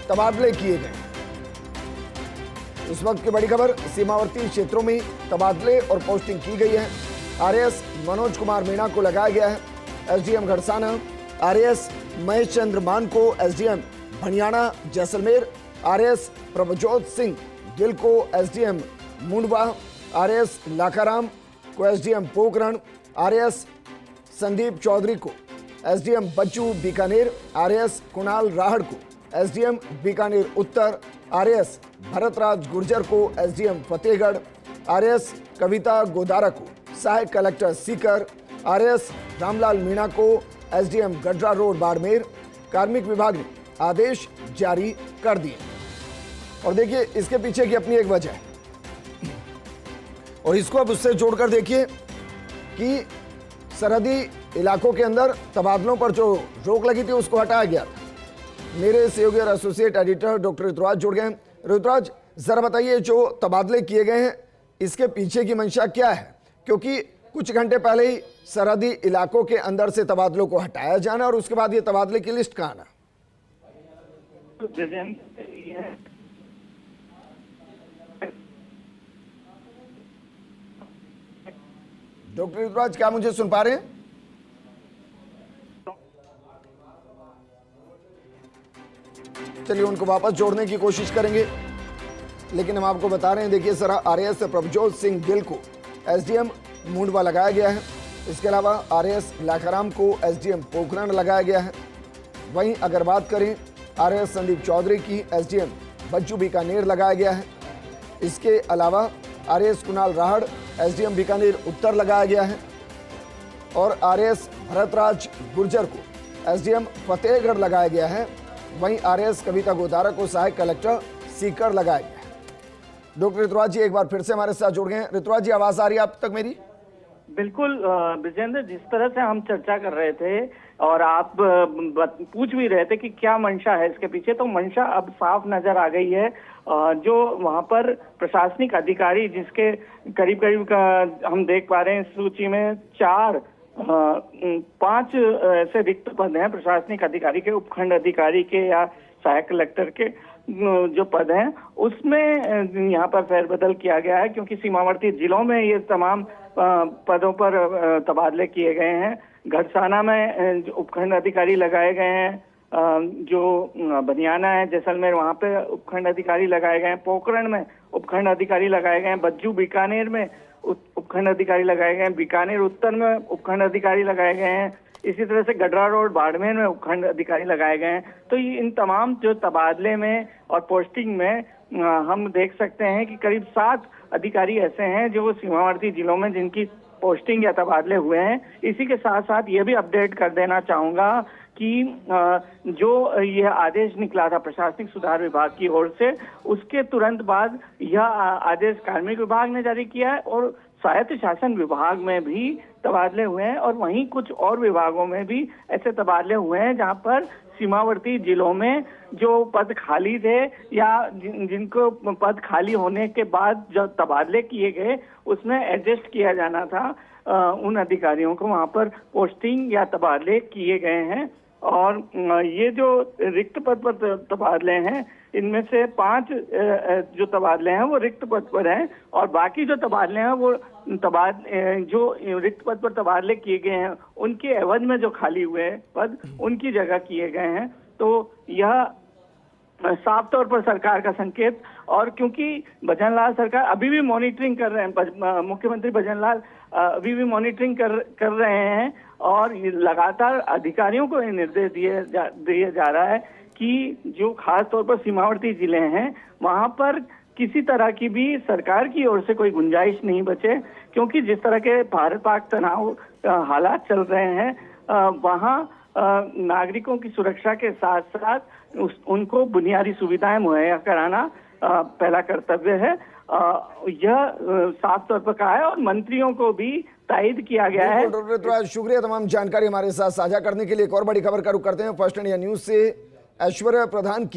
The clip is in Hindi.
तबादले किए गए। इस वक्त की बड़ी खबर, सीमावर्ती क्षेत्रों में तबादले और पोस्टिंग की गई है। आरएएस मनोज कुमार मीणा को लगाया गया है एसडीएम घड़साना, आरएएस महेश चंद्र मान को एसडीएम भनियाना जैसलमेर, आरएएस प्रभजोत सिंह गिल को एसडीएम मुंडवा, आरएएस लाखाराम को एसडीएम पोखरण, आरएएस संदीप चौधरी को एसडीएम बच्चू बीकानेर, आरएएस कुणाल राहड़ को एसडीएम बीकानेर उत्तर, आरएएस भरतराज गुर्जर को एसडीएम फतेहगढ़, आरएएस कविता गोदारा को सहायक कलेक्टर सीकर, आरएएस रामलाल मीणा को एसडीएम गड्रा रोड बाड़मेर। कार्मिक विभाग ने आदेश जारी कर दिए और देखिए इसके पीछे की अपनी एक वजह है और इसको अब उससे जोड़कर देखिए कि सरहदी इलाकों के अंदर तबादलों पर जो रोक लगी थी उसको हटाया गया था। मेरे सहयोगी और एसोसिएट एडिटर डॉक्टर ऋतुराज जुड़ गए। ऋतुराज, जरा बताइए जो तबादले किए गए हैं इसके पीछे की मंशा क्या है, क्योंकि कुछ घंटे पहले ही सरहदी इलाकों के अंदर से तबादलों को हटाया जाना और उसके बाद ये तबादले की लिस्ट कहाँ आना। डॉक्टर ऋतुराज, क्या मुझे सुन पा रहे हैं? चलिए उनको वापस जोड़ने की कोशिश करेंगे, लेकिन हम आपको बता रहे हैं, देखिए सर, आरएएस प्रभजोत सिंह गिल को एसडीएम मुंडवा लगाया गया है। इसके अलावा आरएएस लाखाराम को एसडीएम पोखरण लगाया गया है। वहीं अगर बात करें आरएएस संदीप चौधरी की, एसडीएम बच्चू बीकानेर लगाया गया है। इसके अलावा आरएएस कुणाल राहड़ एसडीएम बीकानेर उत्तर लगाया गया है और आरएएस भरतराज गुर्जर को एसडीएम फतेहगढ़ लगाया गया है। वहीं आरएएस कविता गोदारा को सहायक कलेक्टर सीकर लगाया गया है। डॉक्टर ऋतुराज जी एक बार फिर से हमारे साथ जुड़ गए हैं। ऋतुराज जी, आवाज आ रही है आप तक मेरी? बिल्कुल विजेंद्र, जिस तरह से हम चर्चा कर रहे थे और आप पूछ भी रहे थे कि क्या मंशा है इसके पीछे, तो मंशा अब साफ नजर आ गई है। जो वहां पर प्रशासनिक अधिकारी, जिसके करीब करीब हम देख पा रहे हैं इस सूची में 5 ऐसे रिक्त पद हैं प्रशासनिक अधिकारी के, उपखंड अधिकारी के या सहायक कलेक्टर के जो पद हैं, उसमें यहाँ पर फेरबदल किया गया है क्योंकि सीमावर्ती जिलों में ये तमाम पदों पर तबादले किए गए हैं। घड़साना में उपखंड अधिकारी लगाए गए हैं, जो बनियाना है जैसलमेर, वहाँ पे उपखंड अधिकारी लगाए गए हैं। पोखरण में उपखंड अधिकारी लगाए गए हैं। बच्चू बीकानेर में उपखंड अधिकारी लगाए गए हैं। बीकानेर उत्तर में उपखंड अधिकारी लगाए गए हैं। इसी तरह से गड्रा रोड बाड़मेर में उपखंड अधिकारी लगाए गए हैं। तो ये इन तमाम जो तबादले में और पोस्टिंग में हम देख सकते हैं कि करीब 7 अधिकारी ऐसे हैं जो सीमावर्ती जिलों में जिनकी पोस्टिंग या तबादले हुए हैं। इसी के साथ साथ ये भी अपडेट कर देना चाहूंगा कि जो यह आदेश निकला था प्रशासनिक सुधार विभाग की ओर से, उसके तुरंत बाद यह आदेश कार्मिक विभाग ने जारी किया है और स्वायत्त शासन विभाग में भी तबादले हुए हैं और वहीं कुछ और विभागों में भी ऐसे तबादले हुए हैं जहां पर सीमावर्ती जिलों में जो पद खाली थे या जिनको पद खाली होने के बाद जो तबादले किए गए उसमें एडजस्ट किया जाना था, उन अधिकारियों को वहां पर पोस्टिंग या तबादले किए गए हैं। और ये जो रिक्त पद पर तबादले हैं, इनमें से 5 जो तबादले हैं वो रिक्त पद पर हैं और बाकी जो तबादले हैं वो जो रिक्त पद पर तबादले किए गए हैं उनके एवज में जो खाली हुए पद उनकी जगह किए गए हैं। तो यह साफ तौर पर सरकार का संकेत, और क्योंकि भजनलाल सरकार अभी भी मॉनिटरिंग कर रहे हैं, मुख्यमंत्री भजनलाल अभी भी मॉनिटरिंग कर रहे हैं और लगातार अधिकारियों को ये निर्देश दिया जा रहा है कि जो खास तौर पर सीमावर्ती जिले हैं वहां पर किसी तरह की भी सरकार की ओर से कोई गुंजाइश नहीं बचे, क्योंकि जिस तरह के भारत पाक तनाव हालात चल रहे हैं वहां नागरिकों की सुरक्षा के साथ साथ उनको बुनियादी सुविधाएं मुहैया कराना पहला कर्तव्य है। यह साफ तौर पर कहा है और मंत्रियों को भी तायद किया गया है। डॉक्टर शुक्रिया तमाम जानकारी हमारे साथ साझा करने के लिए। एक और बड़ी खबर का रुख करते हैं। फर्स्ट इंडिया न्यूज से ऐश्वर्या प्रधान की